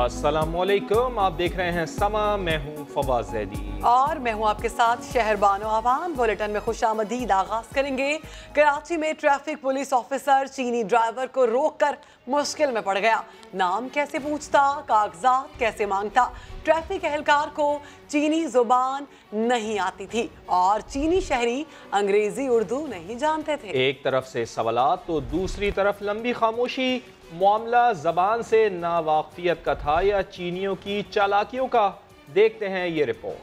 अस्सलामुअलैकुम, आप देख रहे हैं समा। मैं हूं फवाद ज़ैदी और मैं हूं आपके साथ शहरबानो आवाम। बुलेटिन में खुशामदीद आगाज करेंगे। कराची में ट्रैफिक पुलिस ऑफिसर चीनी ड्राइवर को रोककर मुश्किल में पड़ गया। नाम कैसे पूछता, कागजात कैसे मांगता। ट्रैफिक एहलकार को चीनी जुबान नहीं आती थी और चीनी शहरी अंग्रेजी उर्दू नहीं जानते थे। एक तरफ से सवालात तो दूसरी तरफ लंबी खामोशी। मामला जबान से नावाकिफियत का था या चीनियों की चालाकियों का? देखते हैं ये report.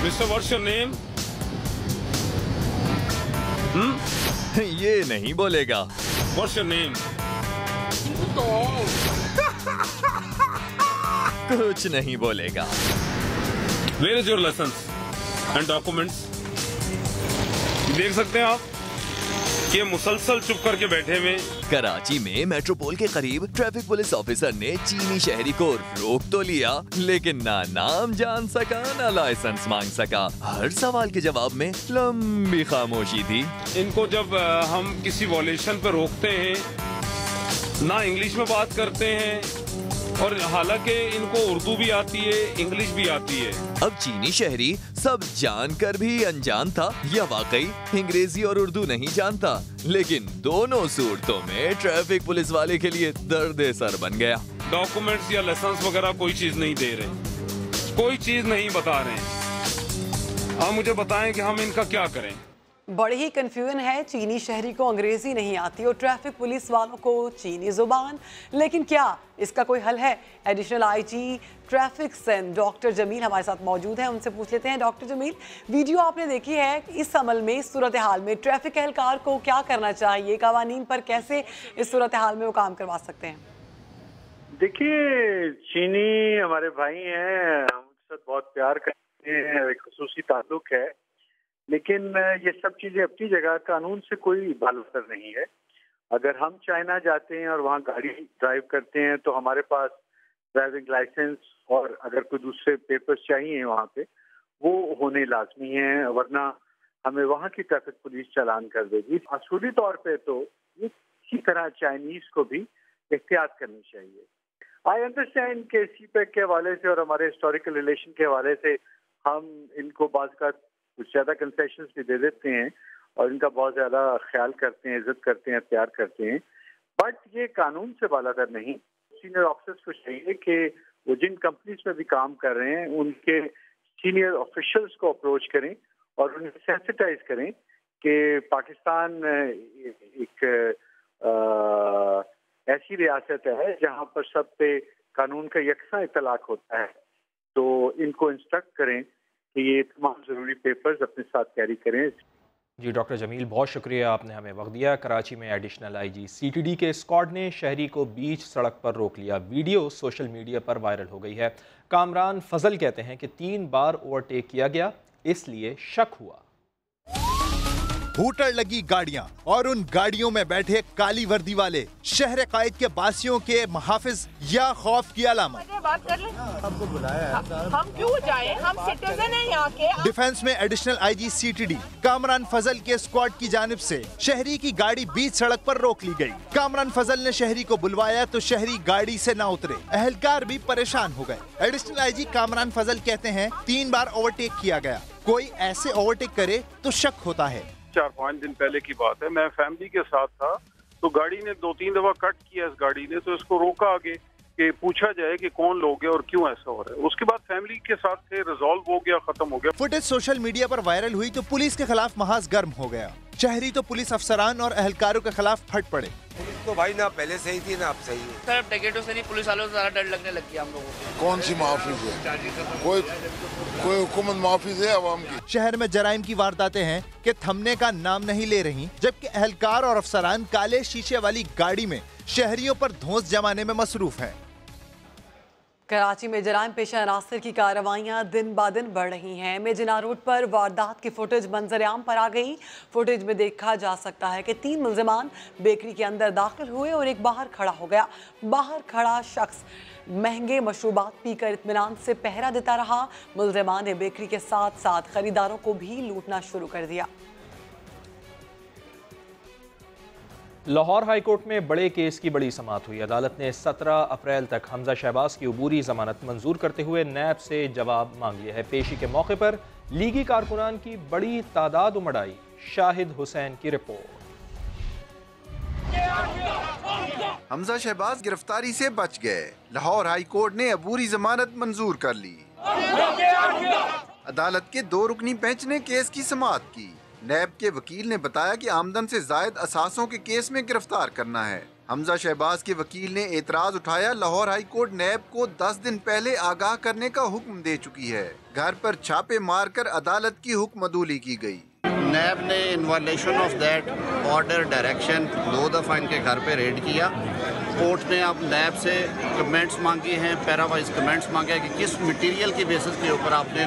Mister, what's your name? ये नहीं बोलेगा। What's your name? कुछ नहीं बोलेगा। Where is your licence and documents? देख सकते हैं आप कि मुसलसल चुप करके बैठे हुए। कराची में मेट्रोपोल के करीब ट्रैफिक पुलिस ऑफिसर ने चीनी शहरी को रोक तो लिया, लेकिन ना नाम जान सका ना लाइसेंस मांग सका। हर सवाल के जवाब में लंबी खामोशी थी। इनको जब हम किसी वॉलेशन पर रोकते हैं, ना इंग्लिश में बात करते हैं, और हालांकि इनको उर्दू भी आती है, इंग्लिश भी आती है। अब चीनी शहरी सब जानकर भी अनजान था या वाकई अंग्रेजी और उर्दू नहीं जानता, लेकिन दोनों सूरतों में ट्रैफिक पुलिस वाले के लिए दर्द सर बन गया। डॉक्यूमेंट्स या लाइसेंस वगैरह कोई चीज नहीं दे रहे, कोई चीज नहीं बता रहे। आप मुझे बताएं कि हम इनका क्या करें। बड़ी ही कंफ्यूजन है। चीनी शहरी को अंग्रेजी नहीं आती और ट्रैफिक पुलिस वालों को चीनी जुबान, लेकिन क्या इसका कोई हल है? Additional IG traffic Sindh doctor Jameel हमारे साथ मौजूद हैं, उनसे पूछ लेते हैं। डॉक्टर जमील, वीडियो आपने देखी है, इस अमल में, इस सूरत हाल में ट्रैफिक एहलकार को क्या करना चाहिए? कवानीन पर कैसे इस सूरत हाल में वो काम करवा सकते हैं? देखिए, चीनी हमारे भाई हैं, हम उनके साथ बहुत प्यार करते हैं, एक खुसूसी ताल्लुक है, लेकिन ये सब चीजें अपनी जगह, कानून से कोई बालतर नहीं है। अगर हम चाइना जाते हैं और वहाँ गाड़ी ड्राइव करते हैं तो हमारे पास ड्राइविंग लाइसेंस और अगर कोई दूसरे पेपर्स चाहिए वहाँ पे, वो होने लाजमी है, वरना हमें वहाँ की ट्रैफिक पुलिस चालान कर देगी। असूली तौर पे तो ये इसी तरह चाइनीज को भी एहतियात करनी चाहिए। आई अंडरस्टैंड के सीपैक के हवाले से और हमारे हिस्टोरिकल रिलेशन के हवाले से हम इनको बाज़ का कुछ ज्यादा कंसेशंस भी दे देते हैं और इनका बहुत ज्यादा ख्याल करते हैं, इज्जत करते हैं, प्यार करते हैं, बट ये कानून से बालातर नहीं। सीनियर ऑफिसर्स को चाहिए कि वो जिन कंपनीज में भी काम कर रहे हैं उनके सीनियर ऑफिशियल्स को अप्रोच करें और उन्हें सेंसिटाइज करें कि पाकिस्तान एक ऐसी रियासत है जहां पर सब पे कानून का यकसा इतलाक होता है। तो इनको इंस्ट्रक्ट करें कि ये तमाम ज़रूरी पेपर्स अपने साथ कैरी करें। जी डॉक्टर जमील, बहुत शुक्रिया, आपने हमें वक्त दिया। कराची में एडिशनल आईजी सीटीडी के स्क्वाड ने शहरी को बीच सड़क पर रोक लिया। वीडियो सोशल मीडिया पर वायरल हो गई है। कामरान फजल कहते हैं कि 3 बार ओवरटेक किया गया, इसलिए शक हुआ। हूटर लगी गाड़ियां और उन गाड़ियों में बैठे काली वर्दी वाले शहर कायद के बासियों के मुहाफिज या खौफ की अलामत। बात कर लें, आपको बुलाया है। हम क्यों जाएं? हम सिटीजन हैं यहाँ के। डिफेंस में एडिशनल आईजी सीटीडी कामरान फजल के स्क्वाड की जानिब से शहरी की गाड़ी बीच सड़क पर रोक ली गई। कामरान फजल ने शहरी को बुलवाया तो शहरी गाड़ी से न उतरे। एहलकार भी परेशान हो गए। एडिशनल आईजी कामरान फजल कहते हैं 3 बार ओवरटेक किया गया। कोई ऐसे ओवरटेक करे तो शक होता है। 4-5 दिन पहले की बात है, मैं फैमिली के साथ था तो गाड़ी ने 2-3 दफा कट किया इस गाड़ी ने, तो इसको रोका आगे कि पूछा जाए कि कौन लोग हैं और क्यों ऐसा हो रहा है। उसके बाद फैमिली के साथ थे, रिजॉल्व हो गया, खत्म हो गया। फुटेज सोशल मीडिया पर वायरल हुई तो पुलिस के खिलाफ महाज गर्म हो गया। शहरी तो पुलिस अफसरान और एहलकारों के खिलाफ फट पड़े। पुलिस तो भाई ना पहले सही थी ना अब सही है। सर टिकटों से नहीं, पुलिस वालों से ज़्यादा डर लगने लग गया हम लोगों को। कौन सी मुहाफिज है? कोई हुकूमत मुहाफिज है अवाम की? शहर में जराइम की वारदातें हैं कि थमने का नाम नहीं ले रही, जबकि एहलकार और अफसरान काले शीशे वाली गाड़ी में शहरियों पर धौंस जमाने में मसरूफ है। कराची में जराइम पेशा अनासर की कार्रवाइयाँ दिन ब दिन बढ़ रही हैं। मेजिना रोड पर वारदात की फुटेज मंजर-ए-आम पर आ गई। फुटेज में देखा जा सकता है कि 3 मुल्जिमान बेकरी के अंदर दाखिल हुए और एक बाहर खड़ा हो गया। बाहर खड़ा शख्स महंगे मशरूबात पीकर इत्मीनान से पहरा देता रहा। मुल्जिमान ने बेकरी के साथ साथ खरीदारों को भी लूटना शुरू कर दिया। लाहौर हाई कोर्ट में बड़े केस की बड़ी समाअत हुई। अदालत ने 17 अप्रैल तक हमजा शहबाज की अबूरी जमानत मंजूर करते हुए नैब से जवाब मांग लिया है। पेशी के मौके पर लीगी कारकुनान की बड़ी तादाद उमड़ आई। शाहिद हुसैन की रिपोर्ट। हमजा शहबाज गिरफ्तारी से बच गए। लाहौर हाई कोर्ट ने अबूरी जमानत मंजूर कर ली। अदालत के 2 रुकनी बेंच ने केस की समाअत की। नैब के वकील ने बताया कि आमदन से जायद असासों के केस में गिरफ्तार करना है। हमजा शहबाज के वकील ने एतराज उठाया। लाहौर हाई कोर्ट नैब को 10 दिन पहले आगाह करने का हुक्म दे चुकी है। घर पर छापे मारकर अदालत की हुक्मदूली की गई। नैब ने in violation of that order direction 2 दफ़ा इनके घर पे रेड किया। कोर्ट ने अब नैब से कमेंट्स मांगे हैं, पैरावाइज कमेंट्स मांगे हैं कि किस मटेरियल की बेसिस के ऊपर आपने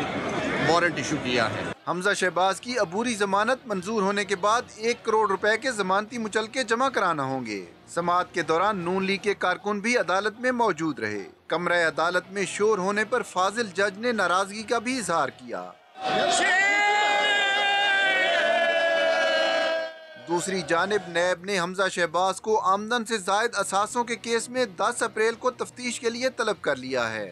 वारंट इशू किया है। हमजा शहबाज की अबूरी जमानत मंजूर होने के बाद 1 करोड़ रुपए के जमानती मुचलके जमा कराना होंगे। समाअत के दौरान नून लीग के कारकुन भी अदालत में मौजूद रहे। कमरे अदालत में शोर होने पर फाजिल जज ने नाराजगी का भी इजहार किया। दूसरी जानिब नैब ने हमजा शहबाज को आमदन से जायद असासों के केस में 10 अप्रैल को तफ्तीश के लिए तलब कर लिया है।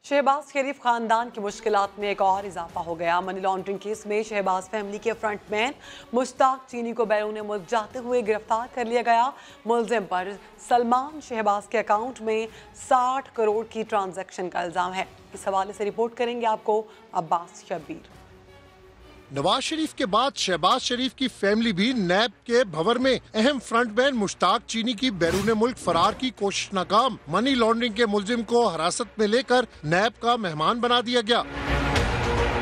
शहबाज शरीफ खानदान की मुश्किलात में एक और इजाफा हो गया। मनी लॉन्ड्रिंग केस में शहबाज फैमिली के फ्रंटमैन मुश्ताक चीनी को बैरून मुल्क जाते हुए गिरफ्तार कर लिया गया। मुलजिम पर सलमान शहबाज के अकाउंट में 60 करोड़ की ट्रांजैक्शन का इल्जाम है। इस हवाले से रिपोर्ट करेंगे आपको अब्बास शब्बीर। नवाज शरीफ के बाद शहबाज शरीफ की फैमिली भी नैब के भंवर में अहम फ्रंटमैन मुश्ताक चीनी की बैरून मुल्क फरार की कोशिश नाकाम। मनी लॉन्ड्रिंग के मुलजिम को हिरासत में लेकर नैब का मेहमान बना दिया गया।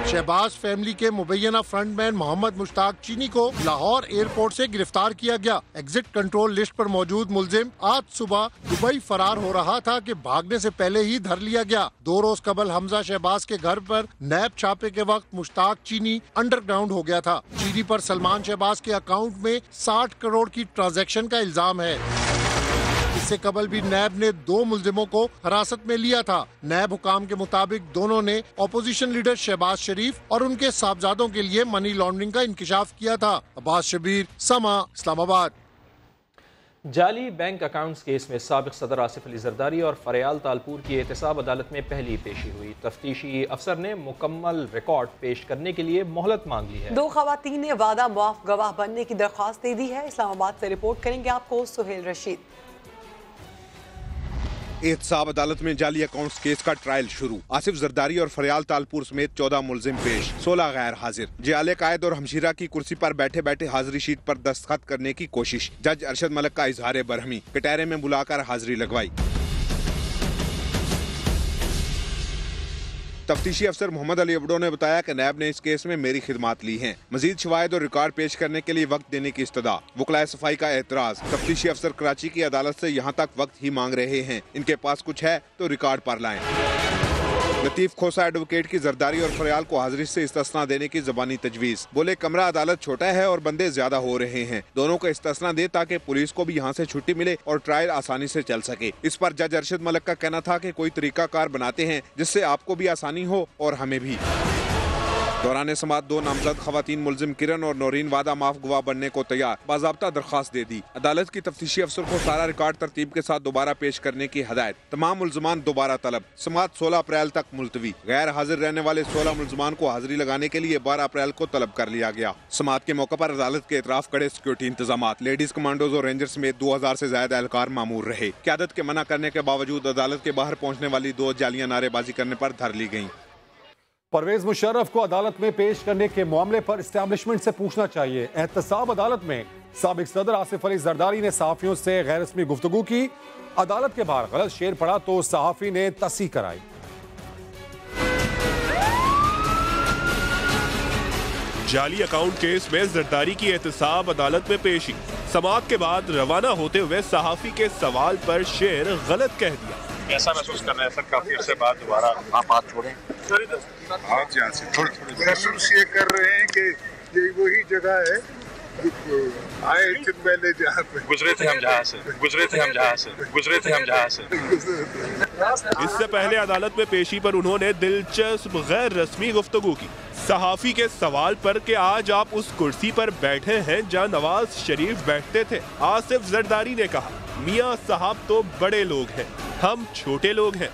शहबाज फैमिली के मुबैना फ्रंटमैन मोहम्मद मुश्ताक चीनी को लाहौर एयरपोर्ट से गिरफ्तार किया गया। एग्जिट कंट्रोल लिस्ट पर मौजूद मुलजिम आज सुबह दुबई फरार हो रहा था कि भागने से पहले ही धर लिया गया। 2 रोज कबल हमजा शहबाज के घर पर नैब छापे के वक्त मुश्ताक चीनी अंडरग्राउंड हो गया था। चीनी पर सलमान शहबाज के अकाउंट में 60 करोड़ की ट्रांजैक्शन का इल्जाम है। इससे कबल भी नैब ने 2 मुलजिमों को हिरासत में लिया था। नैब हुकाम के मुताबिक दोनों ने अपोजिशन लीडर शहबाज शरीफ और उनके साहबजादों के लिए मनी लॉन्ड्रिंग का इंकिशाफ किया था। अब्बास शबीर, समा, इस्लामाबाद। जाली बैंक अकाउंट्स केस में साबिक सदर आसिफ अली जरदारी और फरियाल तालपुर की एहतसाब अदालत में पहली पेशी हुई। तफ्तीशी अफसर ने मुकम्मल रिकॉर्ड पेश करने के लिए मोहलत मांग ली है। 2 खवातीन ने वादा मुआफ गवाह बनने की दरख्वास्त दे दी है। इस्लामाबाद से रिपोर्ट करेंगे आपको सुहेल रशीद। एहतसाब अदालत में जाली अकाउंट्स केस का ट्रायल शुरू। आसिफ जरदारी और फरियाल तालपुर समेत 14 मुलजिम पेश, 16 गैर हाजिर। जियाले कायद और हमशीरा की कुर्सी पर बैठे बैठे हाजिरी शीट पर दस्तखत करने की कोशिश। जज अरशद मलिक का इजहार बरहमी, कटहरे में बुलाकर हाजिरी लगवाई। तफ्तीशी अफसर मोहम्मद अली अबडो ने बताया कि नैब ने इस केस में मेरी खिदमात ली हैं। मजीद शवाहिद और रिकॉर्ड पेश करने के लिए वक्त देने की इस्तदा। वकलाए सफाई का एतराज। तफ्तीशी अफसर कराची की अदालत से यहाँ तक वक्त ही मांग रहे हैं। इनके पास कुछ है तो रिकॉर्ड पर लाएं। लतीफ खोसा एडवोकेट की जरदारी और फरियाल को हाजिरी से इस्तिस्ना देने की ज़बानी तजवीज़। बोले कमरा अदालत छोटा है और बंदे ज्यादा हो रहे हैं, दोनों को इस्तिस्ना दे ताकि पुलिस को भी यहाँ से छुट्टी मिले और ट्रायल आसानी से चल सके। इस पर जज अरशद मलिक का कहना था कि कोई तरीकाकार बनाते हैं जिससे आपको भी आसानी हो और हमें भी। दौरान समाअत 2 नामजद खवातीन मुलजिम किरण और नौरीन वादा माफ गवाह बनने को तैयार, बाज़ाब्ता दरख्वास्त दे दी। अदालत की तफ्तीशी अफसर को सारा रिकॉर्ड तरतीब के साथ दोबारा पेश करने की हदायत। तमाम मुलजमान दोबारा तलब। समाअत 16 अप्रैल तक मुलतवी। गैर हाजिर रहने वाले 16 मुलजमान को हाजिरी लगाने के लिए 12 अप्रैल को तलब कर लिया गया। समाअत के मौके पर अदालत के एतराफ कड़े सिक्योरिटी इंतजाम। लेडीज कमांडोज और रेंजर्स समेत 2000 से ज्यादा एहलकार मामूर रहे। क़यादत के मना करने के बावजूद अदालत के बाहर पहुँचने वाली 2 जालियां नारेबाजी करने पर धर ली गयी। परवेज मुशर्रफ को अदालत में पेश करने के मामले पर एस्टैब्लिशमेंट से पूछना चाहिए। एहतसाब अदालत में साबिक सदर आसिफ अली जरदारी ने सहाफियों से गैर रस्मी गुफ्तगू की। अदालत के बाहर गलत शेर पड़ा तो सहाफी ने तस्सीह कराई। जाली अकाउंट केस में जरदारी की एहतसाब अदालत में पेशी। समाअत के बाद रवाना होते हुए सहाफी के सवाल पर शेर गलत कह दिया। ऐसा महसूस कर रहे हैं सर काफी अरसे बाद दोबारा आप हाथ छोड़ें। हाथ यहाँ से महसूस ये कर रहे हैं कि ये वही जगह है आए थे पहले जहाँ पे गुजरे थे हम जहाँ से। इससे पहले अदालत में पेशी पर उन्होंने दिलचस्प गैर रस्मी गुफ्तगू की। सहाफी के सवाल पर कि आज आप उस कुर्सी पर बैठे हैं जहां नवाज शरीफ बैठते थे, आसिफ जरदारी ने कहा, मियां साहब तो बड़े लोग हैं, हम छोटे लोग हैं।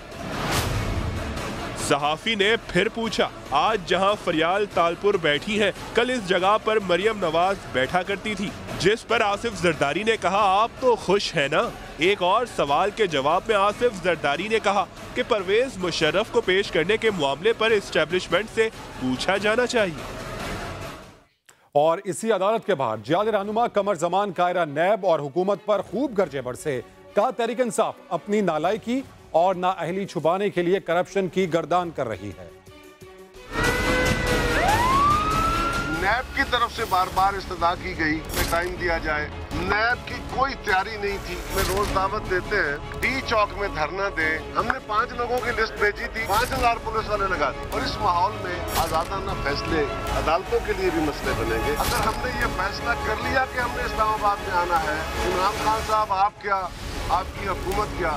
सहाफी ने फिर पूछा, आज जहां फरियाल तालपुर बैठी है, कल इस जगह पर मरियम नवाज बैठा करती थी, जिस पर आसिफ जरदारी ने कहा, आप तो खुश हैं ना। एक और सवाल के जवाब में आसिफ जरदारी ने कहा कि परवेज मुशर्रफ को पेश करने के मामले पर एस्टेब्लिशमेंट से पूछा जाना चाहिए। और इसी अदालत के बाहर जाली रहनुमा कमर जमान कायरा नैब और हुकूमत पर खूब गरजे बरसे। कहा, तहरीक इंसाफ अपनी नालायकी और नाअहली छुपाने के लिए करप्शन की गर्दान कर रही है। नैब की तरफ से बार बार इस्तदा की गई कि टाइम दिया जाए, नैब की कोई तैयारी नहीं थी। में रोज दावत देते हैं डी चौक में धरना दे, हमने 5 लोगों की लिस्ट भेजी थी, 5000 पुलिस वाले लगा दी। और इस माहौल में आजादाना फैसले अदालतों के लिए भी मसले बनेंगे। अगर हमने ये फैसला कर लिया कि हमने इस्लामाबाद में आना है, इमरान खान साहब आप क्या, आपकी हुकूमत क्या,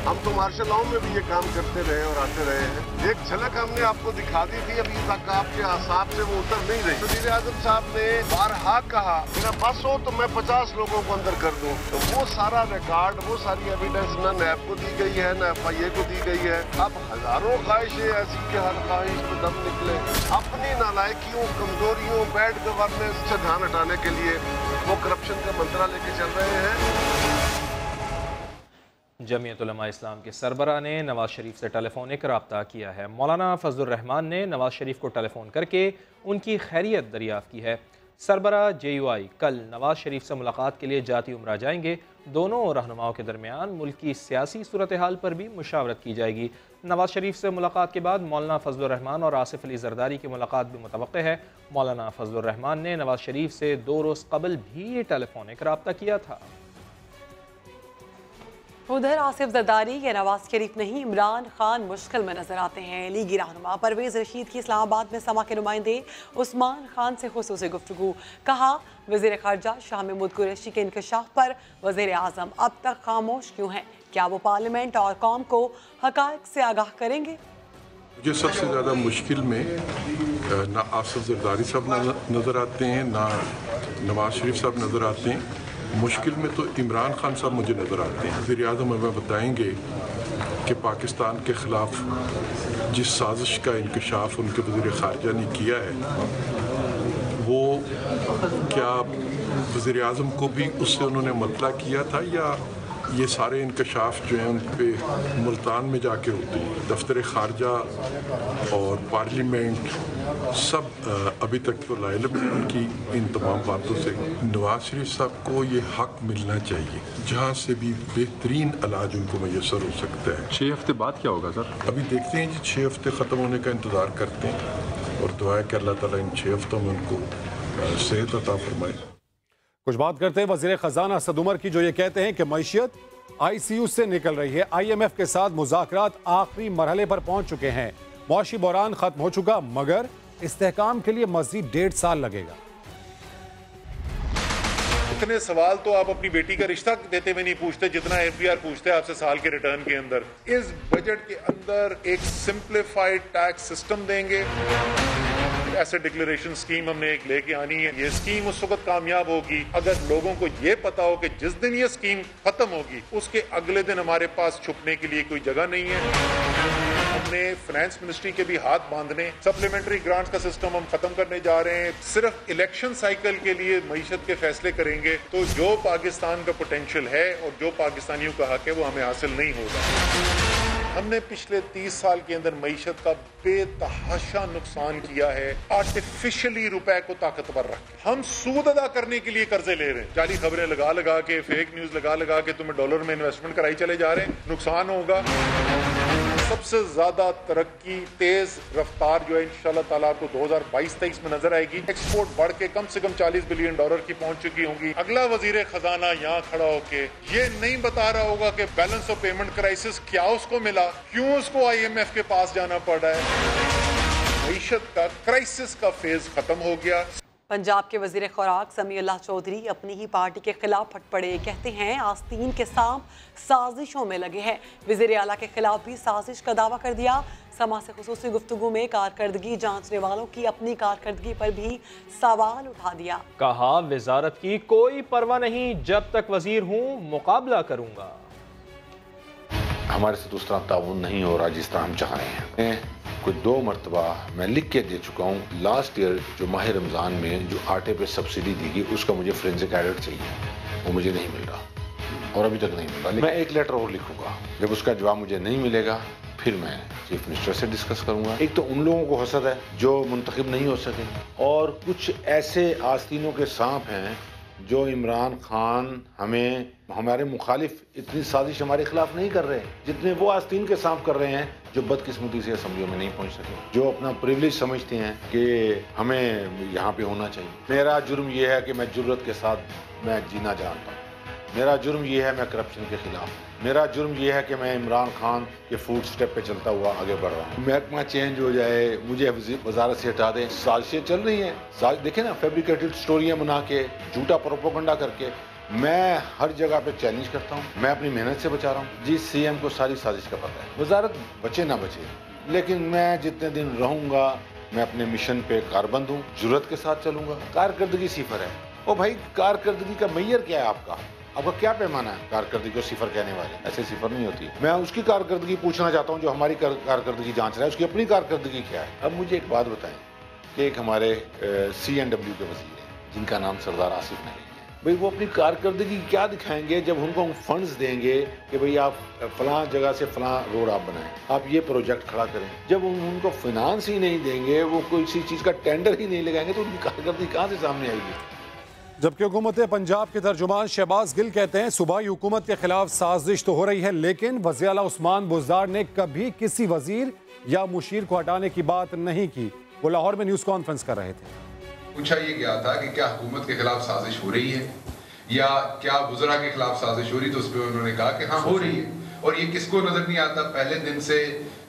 हम तो मार्शल लॉ में भी ये काम करते रहे और आते रहे हैं। एक झलक हमने आपको दिखा दी थी, अभी तक आपके आसाब से वो उतर नहीं रही। वज़ीर आज़म साहब ने बारहा कहा, मेरा बस हो तो मैं 50 लोगों को अंदर कर दूं। तो वो सारा रिकॉर्ड, वो सारी एविडेंस न नैब को दी गई है, न FIA को दी गई है। अब हजारों ख्वाहिशें ऐसी कि हर ख्वाहिश में दम निकले। अपनी नालायकियों, कमजोरियों, बैड गवर्नेंस से ध्यान हटाने के लिए वो करप्शन का मंत्रा लेके चल रहे हैं। जमीयत उलमा इस्लाम के सरबरा ने नवाज शरीफ से टेलीफोनिक रब्ता किया है। मौलाना फजलुर रहमान ने नवाज शरीफ को टेलीफोन करके उनकी खैरियत दरियाफ्त की है। सरबरा JUI कल नवाज शरीफ से मुलाकात के लिए जाती उम्रा जाएंगे। दोनों रहनुमाओं के दरमियान मुल्क की सियासी सूरत हाल पर भी मुशावरत की जाएगी। नवाज शरीफ से मुलाकात के बाद मौलाना फजलुर रहमान और आसिफ अली जरदारी की मुलाकात भी मुतवक्के है। मौलाना फजलुर रहमान ने नवाज शरीफ से 2 रोज़ कबल भी टेलीफोनिक रब्ता किया था। उधर आसिफ जरदारी या नवाज शरीफ नहीं, इमरान खान मुश्किल में नजर आते हैं। लीगी रहनुमा परवेज रशीद की इस्लामाबाद में समा के नुमाइंदे उस्मान खान से खुसूसी गुफ्तगू। कहा, वज़ीर ख़ारजा शाह महमूद कुरैशी के इंकशाफ पर वज़ीर आज़म अब तक खामोश क्यों हैं? क्या वो पार्लियामेंट और कौम को हक़ाइक़ से आगाह करेंगे? मुझे सबसे ज़्यादा मुश्किल में ना आसिफ जरदारी साहब नज़र आते हैं, ना नवाज शरीफ साहब नज़र आते हैं। मुश्किल में तो इमरान खान साहब मुझे नज़र आते हैं। वज़ीर आज़म हमें बताएंगे कि पाकिस्तान के ख़िलाफ़ जिस साजिश का इंकशाफ उनके वज़ीर ख़ारजा ने किया है, वो क्या वज़ीर आज़म को भी उससे उन्होंने मतला किया था, या ये सारे इंकशाफ जो हैं उन पे मुल्तान में जाके होते हैं? दफ्तर ख़ारजा और पार्लियामेंट सब अभी तक तो लाइल में उनकी इन तमाम बातों से। नवाज शरीफ साहब को ये हक मिलना चाहिए जहाँ से भी बेहतरीन इलाज उनको मैसर हो सकता है। 6 हफ्ते बाद क्या होगा सर? अभी देखते हैं जी, 6 हफ्ते ख़त्म होने का इंतज़ार करते हैं और दुआ कि अल्लाह ताला इन 6 हफ्तों में उनको सेहत अता फरमाए। कुछ बात करते हैं वज़ीर ख़ज़ाना असद उमर की, जो ये कहते हैं कि मईशत ICU से निकल रही है। IMF के साथ मुज़ाकरात आखिरी मरहले पर पहुंच चुके हैं। मौशी बहरान खत्म हो चुका, मगर इस्तेहकाम के लिए मज़ीद 1.5 साल लगेगा। इतने सवाल तो आप अपनी बेटी का रिश्ता देते हुए नहीं पूछते जितना FBR पूछते हैं आपसे साल के रिटर्न के अंदर। इस बजट के अंदर एक सिंप्लीफाइड टैक्स सिस्टम देंगे, एसेट डिक्लेरेशन स्कीम हमने एक लेके आनी है। ये स्कीम उस वक्त कामयाब होगी अगर लोगों को ये पता हो कि जिस दिन ये स्कीम खत्म होगी उसके अगले दिन हमारे पास छुपने के लिए कोई जगह नहीं है। हमने फाइनेंस मिनिस्ट्री के भी हाथ बांधने, सप्लीमेंट्री ग्रांट्स का सिस्टम हम खत्म करने जा रहे हैं। सिर्फ इलेक्शन साइकिल के लिए मईशत के फैसले करेंगे तो जो पाकिस्तान का पोटेंशियल है और जो पाकिस्तानियों का हक है वो हमें हासिल नहीं होगा। हमने पिछले 30 साल के अंदर मईशत का बेतहाशा नुकसान किया है, आर्टिफिशियली रुपए को ताकतवर रख। हम सूद अदा करने के लिए कर्जे ले रहे हैं, जाली खबरें लगा लगा के, फेक न्यूज लगा लगा के तुम्हें डॉलर में इन्वेस्टमेंट कराई चले जा रहे हैं, नुकसान होगा। सबसे ज्यादा तरक्की, तेज रफ्तार जो है इंशाल्लाह ताला को 2022-23 में नजर आएगी। एक्सपोर्ट बढ़ के कम से कम $40 बिलियन की पहुंच चुकी होंगी। अगला वजीर खजाना यहाँ खड़ा होके ये नहीं बता रहा होगा कि बैलेंस ऑफ पेमेंट क्राइसिस क्या उसको मिला, क्यों उसको IMF के पास जाना पड़ रहा है। मईशत का क्राइसिस का फेज खत्म हो गया। पंजाब के वजीर खुराक समीउल्लाह चौधरी अपनी ही पार्टी के खिलाफ फट पड़े। कहते हैं आस्तीन के सांप साजिशों में लगे हैं। वजीर आला के खिलाफ भी साजिश का दावा कर दिया। समा से खुसूसी गुफ्तगू में कारकर्दगी जांचने वालों की अपनी कारकर्दगी पर भी सवाल उठा दिया। कहा वजारत की कोई परवाह नहीं, जब तक वजीर हूँ मुकाबला करूंगा। हमारे से उस तरह ताउन नहीं हो रहा जिस तरह हम चाह रहे हैं। कुछ 2 मरतबा मैं लिख के दे चुका हूँ। लास्ट ईयर जो माह रमज़ान में जो आटे पे सब्सिडी दी गई उसका मुझे फोरेंसिक ऑडिट चाहिए, वो मुझे नहीं मिल रहा और अभी तक नहीं मिल रहा। मैं एक लेटर और लिखूंगा, जब उसका जवाब मुझे नहीं मिलेगा फिर मैं चीफ मिनिस्टर से डिस्कस करूंगा। एक तो उन लोगों को हसद है जो मुंतखब नहीं हो सके, और कुछ ऐसे आस्तीनों के सांप हैं जो इमरान खान हमें हमारे मुखालिफ इतनी साजिश हमारे खिलाफ नहीं कर रहे जितने वो आस्तीन के सांप कर रहे हैं जो बदकिस्मती से असम्बलियों में नहीं पहुंच सके, जो अपना प्रिविलेज समझते हैं कि हमें यहाँ पे होना चाहिए। मेरा जुर्म ये है कि मैं जुर्रत के साथ मैं जीना जानता हूँ। मेरा जुर्म ये है मैं करप्शन के खिलाफ। मेरा जुर्म ये है कि मैं इमरान खान के फूट स्टेप पे चलता हुआ आगे बढ़ रहा हूँ। महकमा चेंज हो जाए, मुझे वजारत से हटा दें, साजिशें चल रही हैं। देखें ना, फैब्रिकेटेड स्टोरियाँ बना के, झूठा प्रोपेगेंडा करके मैं हर जगह पे चैलेंज करता हूँ। मैं अपनी मेहनत से बचा रहा हूँ। जी सीएम को सारी साजिश का पता है, वजारत बचे ना बचे, लेकिन मैं जितने दिन रहूँगा मैं अपने मिशन पे कारबंद हूँ, जुर्रत के साथ चलूँगा। कारकर्दगी सिफर है। ओ भाई, कारकर्दगी का मैयर क्या है आपका क्या पैमाना है? कारकर्दगी को सिफर कहने वाले, ऐसे सिफर नहीं होती। मैं उसकी कारकर्दगी पूछना चाहता हूँ जो हमारी कारकर्दगी जांच रहा है, उसकी अपनी कारकर्दगी क्या है। अब मुझे एक बात बताएं कि एक हमारे CNW के वजीर हैं जिनका नाम सरदार आसिफ नकवी है। भाई वो अपनी कारकर्दगी क्या दिखाएंगे जब उनको हम फंड्स देंगे कि भाई आप फलां जगह से फलां रोड आप बनाएं, आप ये प्रोजेक्ट खड़ा करें। जब उनको फाइनेंस ही नहीं देंगे, वो किसी चीज़ का टेंडर ही नहीं लगाएंगे, तो उनकी कारकर्दगी कहाँ से सामने आएगी। जबकि हुकूमत पंजाब के तर्जुमान शहबाज गिल कहते हैं सूबाई हुकूमत के खिलाफ साजिश तो हो रही है, लेकिन वज़ीर आला उस्मान बुज़दार ने कभी किसी वजीर या मुशीर को हटाने की बात नहीं की। वो लाहौर में न्यूज़ कॉन्फ्रेंस कर रहे थे। पूछा ये गया था कि क्या हुकूमत के खिलाफ साजिश हो रही है या क्या वज़रा के खिलाफ साजिश हो रही, तो उस पर उन्होंने कहा कि हाँ हो रही है। और ये किसको नजर नहीं आता, पहले दिन से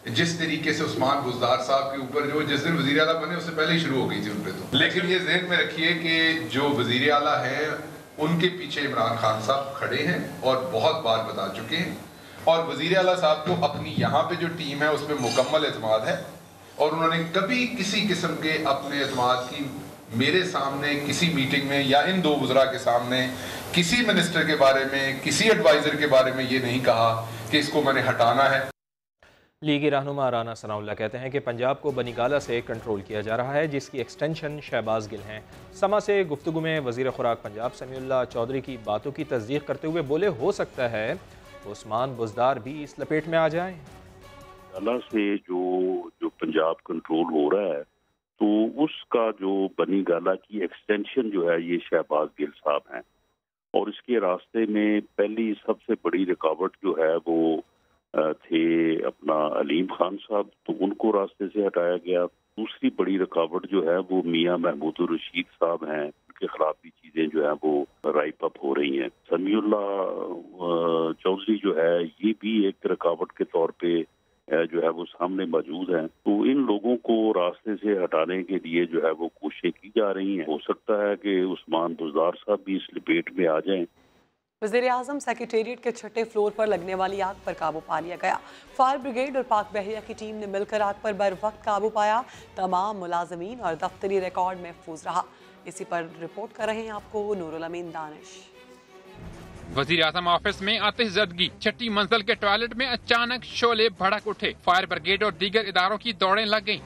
जिस तरीके से उस्मान बुज़दार साहब के ऊपर जो जिस दिन वज़ीर आला बने उससे पहले ही शुरू हो गई थी उन पे तो। लेकिन ये ज़हन में रखिए कि जो वज़ीर आला है उनके पीछे इमरान खान साहब खड़े हैं और बहुत बार बता चुके हैं, और वज़ीर आला साहब को अपनी यहाँ पे जो टीम है उस पर मुकम्मल एतमाद है, और उन्होंने कभी किसी किस्म के अपने एतमाद की मेरे सामने किसी मीटिंग में या इन 2 वज़रा के सामने किसी मिनिस्टर के बारे में, किसी एडवाइज़र के बारे में ये नहीं कहा कि इसको मैंने हटाना है। लीगी रहनुमा राना सनाउल्लाह कहते हैं कि पंजाब को बनीगाला से कंट्रोल किया जा रहा है, जिसकी एक्सटेंशन शहबाज गिल हैं। समा से गुफ्तगू में वज़ीर खुराक पंजाब समीउल्लाह चौधरी की बातों की तस्दीक करते हुए बोले, हो सकता है उस्मान बुज़दार भी इस लपेट में आ जाएं। अल्लाह से जो पंजाब कंट्रोल हो रहा है, तो उसका जो बनीगाला की एक्सटेंशन जो है ये शहबाज गिल साहब हैं, और इसके रास्ते में पहली सबसे बड़ी रुकावट जो है वो थे अपना अलीम खान साहब, तो उनको रास्ते से हटाया गया। दूसरी बड़ी रुकावट जो है वो मियां महमूद रशीद साहब हैं, उनके खिलाफ भी चीजें जो है वो राइप अप हो रही हैं। समीउल्लाह चौधरी जो है ये भी एक रुकावट के तौर पे जो है वो सामने मौजूद हैं। तो इन लोगों को रास्ते से हटाने के लिए जो है वो कोशिशें की जा रही हैं। हो सकता है कि उस्मान बुज़दार साहब भी इस लपेट में आ जाएं। वज़ीर आज़म सेक्रेटेरिएट के 6ठे फ्लोर पर लगने वाली आग पर काबू पा लिया गया। फायर ब्रिगेड और पाक बहरिया की टीम ने मिलकर आग पर बर वक्त काबू पाया। तमाम मुलाजमीन और दफ्तरी रिकॉर्ड महफूज रहा। इसी पर रिपोर्ट कर रहे हैं आपको नूरुल अमीन दानिश। वज़ीर आज़म ऑफिस में आतिशज़दगी, 6ठी मंजिल के टॉयलेट में अचानक शोले भड़क उठे। फायर ब्रिगेड और दीगर इदारों की दौड़ें लग गईं।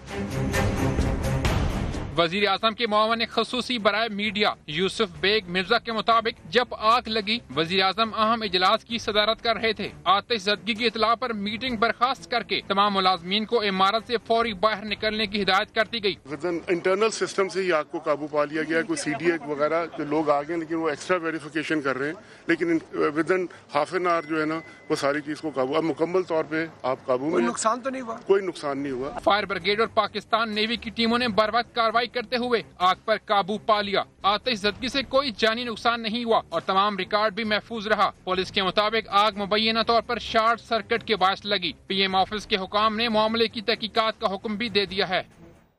वज़ीर आज़म के मुआवन ख़ुसूसी बराए मीडिया यूसुफ बेग मिर्जा के मुताबिक जब आग लगी वज़ीर आज़म अहम इजलास की सदारत कर रहे थे। आतिशज़दगी की इतला पर मीटिंग बर्खास्त करके तमाम मुलाजमीन को इमारत से फौरी बाहर निकलने की हिदायत कर दी गई। विदिन इंटरनल सिस्टम से ही आग को काबू पा लिया गया। कोई CDA वगैरह जो लोग आ गए, लेकिन वो एक्स्ट्रा वेरिफिकेशन कर रहे हैं, लेकिन विदिन हाफ एन आवर जो है ना वो सारी चीज को काबू, अब मुकम्मल तौर पे आप काबू में। नुकसान तो नहीं हुआ? कोई नुकसान नहीं हुआ। फायर ब्रिगेड और पाकिस्तान नेवी की टीमों ने बर वक्त कार्रवाई करते हुए आग पर काबू पा लिया। आतिशज़दगी से कोई जानी नुकसान नहीं हुआ और तमाम रिकॉर्ड भी महफूज रहा। पुलिस के मुताबिक आग मुबैना तौर पर शॉर्ट सर्किट के बायस लगी। PM ऑफिस के हुकाम ने मामले की तहकीकात का हुक्म भी दे दिया है।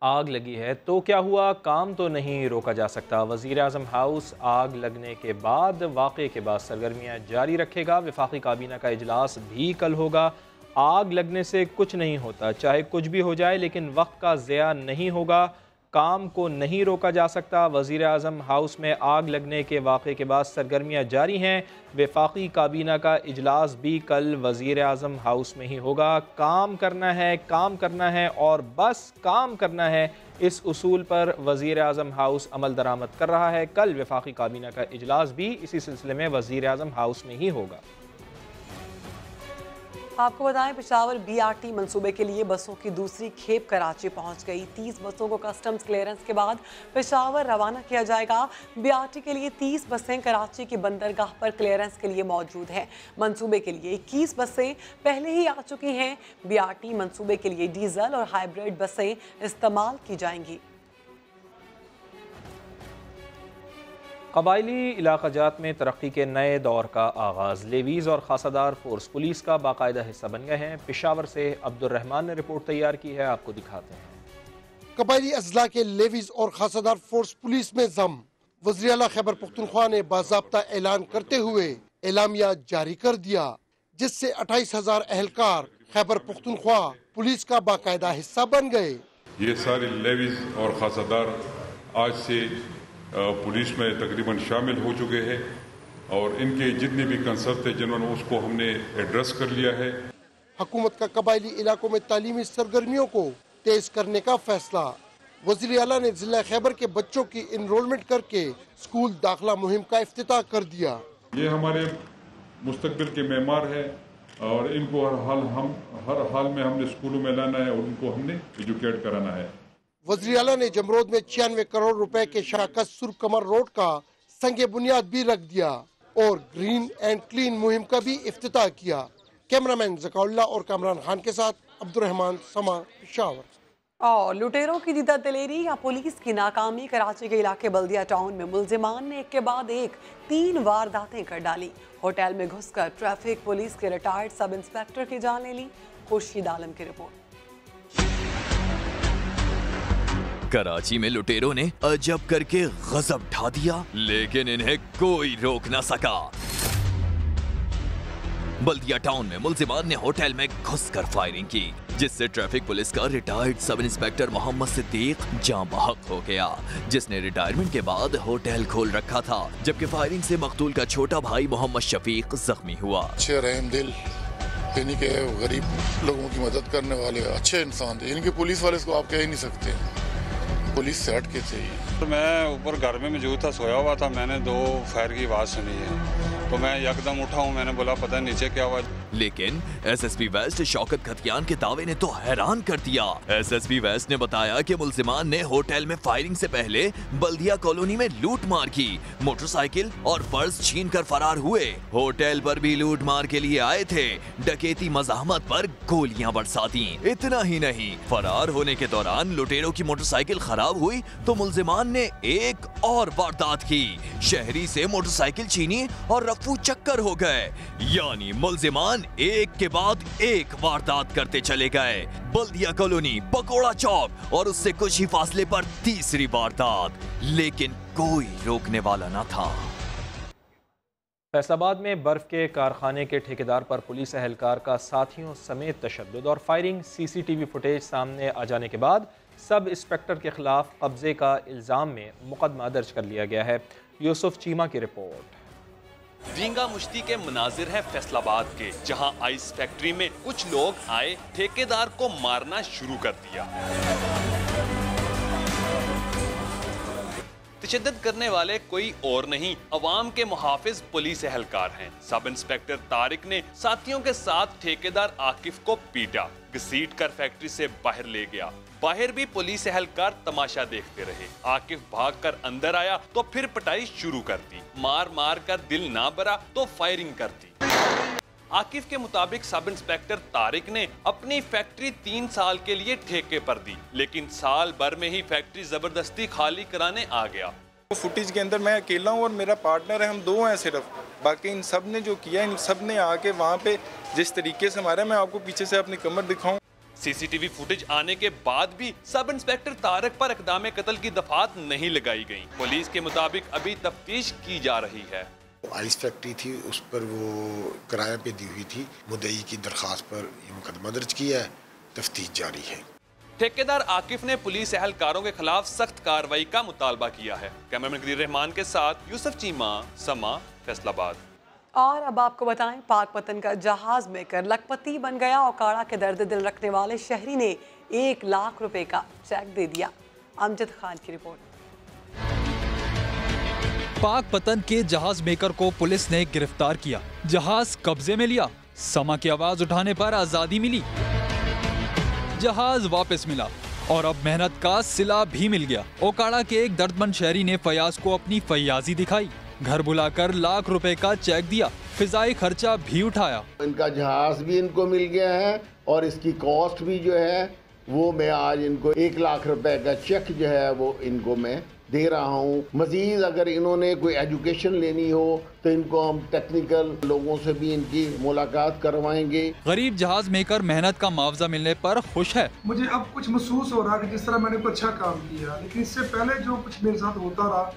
आग लगी है तो क्या हुआ, काम तो नहीं रोका जा सकता। वज़ीर आज़म हाउस आग लगने के बाद वाक़े के बाद सरगर्मियाँ जारी रखेगा। वफाकी काबीना का इजलास भी कल होगा। आग लगने से कुछ नहीं होता, चाहे कुछ भी हो जाए, लेकिन वक्त का ज़िया नहीं होगा, काम को नहीं रोका जा सकता। वज़ीर आज़म हाउस में आग लगने के वाक़े के बाद सरगर्मियाँ जारी हैं। वफाकी काबीना का इजलास भी कल वज़ीर आज़म हाउस में ही होगा। काम करना है और बस काम करना है, इस उसूल पर वज़ीर आज़म हाउस अमल दरामद कर रहा है। कल वफाकी काबीना का इजलास भी इसी सिलसिले में वज़ीर आज़म हाउस में ही होगा। आपको बताएं, पेशावर BRT मंसूबे के लिए बसों की दूसरी खेप कराची पहुंच गई। 30 बसों को कस्टम्स क्लियरेंस के बाद पेशावर रवाना किया जाएगा। BRT के लिए 30 बसें कराची की बंदरगाह पर क्लियरेंस के लिए मौजूद हैं। मंसूबे के लिए 21 बसें पहले ही आ चुकी हैं। BRT मंसूबे के लिए डीजल और हाइब्रिड बसें इस्तेमाल की जाएंगी। कबायली इलाक़ाजात में तरक्की के नए दौर का आगाज़। लेवीज़ और खासादार फोर्स पुलिस का बाकायदा हिस्सा बन गए हैं। पेशावर से अब्दुर्रहमान ने रिपोर्ट तैयार की है, आपको दिखाते हैं। कबायली अजला के लेवीज़ और खासादार फोर्स पुलिस में जम। वज़ीर आला खैबर पख्तूनख्वा ने बाज़ाब्ता ऐलान करते हुए एलामिया जारी कर दिया, जिससे 28,000 एहलकार खैबर पख्तूनख्वा पुलिस का बाकायदा हिस्सा बन गए। ये सारे लेवीज़ और खासादार आज से पुलिस में तकरीबन शामिल हो चुके हैं और इनके जितने भी कंसर्न थे जिन्होंने उसको हमने एड्रेस कर लिया है। हुकूमत का कबायली इलाकों में तालीमी सरगर्मियों को तेज करने का फैसला। वज़ीर आला ने जिला खैबर के बच्चों की इनरोलमेंट करके स्कूल दाखिला मुहिम का इफ्तिताह कर दिया। ये हमारे मुस्तकबिल के मेमार है और इनको हर हाल में हमने स्कूलों में लाना है और उनको हमने एजुकेट कराना है। वज़ीर आला ने जमरोद में 96 करोड़ रुपए के शाकत सुरकमर रोड का संगे बुनियाद भी रख दिया और ग्रीन एंड क्लीन मुहिम का भी इफ्तिताह किया। कैमरामैन ज़काउल्लाह और कामरान खान के साथ अब्दुर्रहमान, समा, पेशावर। और लुटेरों की दीदा दिलेरी या पुलिस की नाकामी। कराची के इलाके बल्दिया टाउन में मुलजिमान ने एक के बाद एक 3 वारदातें कर डाली। होटल में घुसकर ट्रैफिक पुलिस के रिटायर्ड सब इंस्पेक्टर की जान ले ली। खुर्शीद आलम की रिपोर्ट। कराची में लुटेरों ने अजब करके गजब ढा दिया, लेकिन इन्हें कोई रोक न सका। बल्दिया टाउन में मुलजिमान ने होटल में घुसकर फायरिंग की, जिससे ट्रैफिक पुलिस का retired sub inspector Mohammad Siddique जाँ बहक हो गया, जिसने रिटायरमेंट के बाद होटल खोल रखा था। जबकि फायरिंग से मकतूल का छोटा भाई मोहम्मद शफीक जख्मी हुआ। अच्छे रहम दिल, यानी कि गरीब लोगों की मदद करने वाले अच्छे इंसान थे। इनके पुलिस वाले इसको आप कह ही नहीं सकते, पुलिस से हट के चाहिए। तो मैं ऊपर घर में मौजूद था, सोया हुआ था, मैंने 2 फायर की आवाज़ सुनी है तो मैं यकदम उठा हूँ। मैंने बोला पता नहीं नीचे क्या आवाज़। लेकिन एसएसपी वेस्ट शौकत खतियान के दावे ने तो हैरान कर दिया। एसएसपी वेस्ट ने बताया कि मुलजिमान ने होटल में फायरिंग से पहले बल्दिया कॉलोनी में लूट मार की, मोटरसाइकिल और पर्स छीन कर फरार हुए। होटल पर भी लूट मार के लिए आए थे, डकैती मज़ाहमत पर गोलियां बरसा दी। इतना ही नहीं, फरार होने के दौरान लुटेरों की मोटरसाइकिल खराब हुई तो मुलजिमान ने एक और वारदात की। शहरी से मोटरसाइकिल छीनी और रफू चक्कर हो गए, यानी मुलजिमान एक के बाद एक वारदात करते चले गए। बल्दिया कॉलोनी, पकोड़ा चौक और उससे कुछ ही फासले पर तीसरी वारदात, लेकिन कोई रोकने वाला न था। फैसलाबाद में बर्फ के कारखाने के ठेकेदार पर पुलिस एहलकार का साथियों समेत तशद्दुद और फायरिंग। सीसीटीवी फुटेज सामने आ जाने के बाद सब इंस्पेक्टर के खिलाफ कब्जे का इल्ज़ाम में मुकदमा दर्ज कर लिया गया है। यूसुफ चीमा की रिपोर्ट। वींगा मुश्ती के मनाजिर है फैसलाबाद के, जहां आइस फैक्ट्री में कुछ लोग आए, ठेकेदार को मारना शुरू कर दिया। तशद्दुद करने वाले कोई और नहीं, अवाम के मुहाफिज पुलिस एहलकार हैं। सब इंस्पेक्टर तारिक ने साथियों के साथ ठेकेदार आकिफ को पीटा, घसीट कर फैक्ट्री से बाहर ले गया। बाहर भी पुलिस एहलकार तमाशा देखते रहे। आकिफ भागकर अंदर आया तो फिर पिटाई शुरू कर दी। मार मार कर दिल ना भरा तो फायरिंग कर दी। आकिफ के मुताबिक सब इंस्पेक्टर तारिक ने अपनी फैक्ट्री 3 साल के लिए ठेके पर दी, लेकिन साल भर में ही फैक्ट्री जबरदस्ती खाली कराने आ गया। फुटेज के अंदर मैं अकेला हूँ और मेरा पार्टनर है, हम 2 हैं सिर्फ। बाकी इन सब ने जो किया, इन सब ने आके वहाँ पे जिस तरीके से मारा, मैं आपको पीछे से अपनी कमर दिखाऊं। सीसीटीवी फुटेज आने के बाद भी सब इंस्पेक्टर तारिक पर इक़दाम कत्ल की दफात नहीं लगाई गई। पुलिस के मुताबिक अभी तफ्तीश की जा रही है। आइस फैक्ट्री थी, उस पर वो किराए पे दी हुई थी। मुद्दई की दरखास्त पर ये मुकदमा दर्ज किया है, तफ्तीश जारी है। ठेकेदार आकिफ ने पुलिस एहलकारों के खिलाफ सख्त कार्रवाई का मुतालबा किया है। कैमरामैन कदीर रहमान के साथ यूसुफ चीमा, समा, फैसलाबाद। और अब आपको बताएं, पाकपतन का जहाज मेकर लखपति बन गया। ओकाड़ा के दर्द दिल रखने वाले शहरी ने 1 लाख रुपए का चेक दे दिया। अमजद खान की रिपोर्ट। पाकपतन के जहाज मेकर को पुलिस ने गिरफ्तार किया, जहाज कब्जे में लिया, समा की आवाज उठाने पर आजादी मिली, जहाज वापस मिला और अब मेहनत का सिला भी मिल गया। ओकाड़ा के एक दर्दमंद शहरी ने फयाज को अपनी फयाजी दिखाई, घर बुलाकर लाख रुपए का चेक दिया, फिजाई खर्चा भी उठाया। इनका जहाज भी इनको मिल गया है और इसकी कॉस्ट भी जो है वो मैं आज इनको 1 लाख रुपए का चेक जो है वो इनको मैं दे रहा हूँ। मजीद अगर इन्होंने कोई एजुकेशन लेनी हो तो इनको हम टेक्निकल लोगों से भी इनकी मुलाकात करवाएंगे। गरीब जहाज मेकर मेहनत का मुआवजा मिलने पर खुश है। मुझे अब कुछ महसूस हो रहा है कि जिस तरह मैंने कोई अच्छा काम किया, लेकिन इससे पहले जो कुछ मेरे साथ होता रहा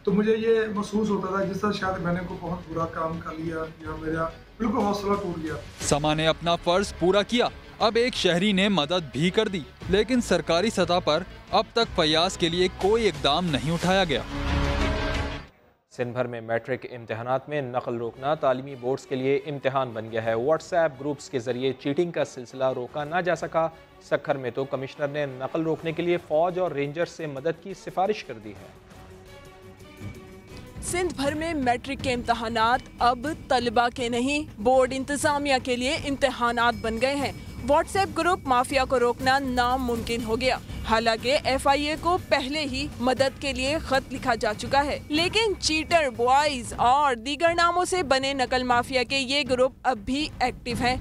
तो मुझे ये महसूस होता था जिस तरह शायद मैंने कोई बहुत बुरा काम कर लिया या मेरा बिल्कुल हौसला टूट गया। समा ने अपना फर्ज पूरा किया। अब एक शहरी ने मदद भी कर दी, लेकिन सरकारी सतह पर अब तक फयाज के लिए कोई इकदाम नहीं उठाया गया। सिंध भर में मैट्रिक इम्तहानात में नकल रोकना तालीमी बोर्ड्स के लिए इम्तहान बन गया है। व्हाट्सएप ग्रुप्स के जरिए चीटिंग का सिलसिला रोका ना जा सका। सक्खर में तो कमिश्नर ने नकल रोकने के लिए फौज और रेंजर्स से मदद की सिफारिश कर दी है। सिंध भर में मैट्रिक के इम्तहानात अब तलबा के नहीं, बोर्ड इंतजामिया के लिए इम्तहानात बन गए हैं। व्हाट्सएप ग्रुप माफिया को रोकना नामुमकिन हो गया। हालांकि FIA को पहले ही मदद के लिए खत लिखा जा चुका है, लेकिन चीटर बॉयज और दीगर नामों से बने नकल माफिया के ये ग्रुप अब भी एक्टिव हैं।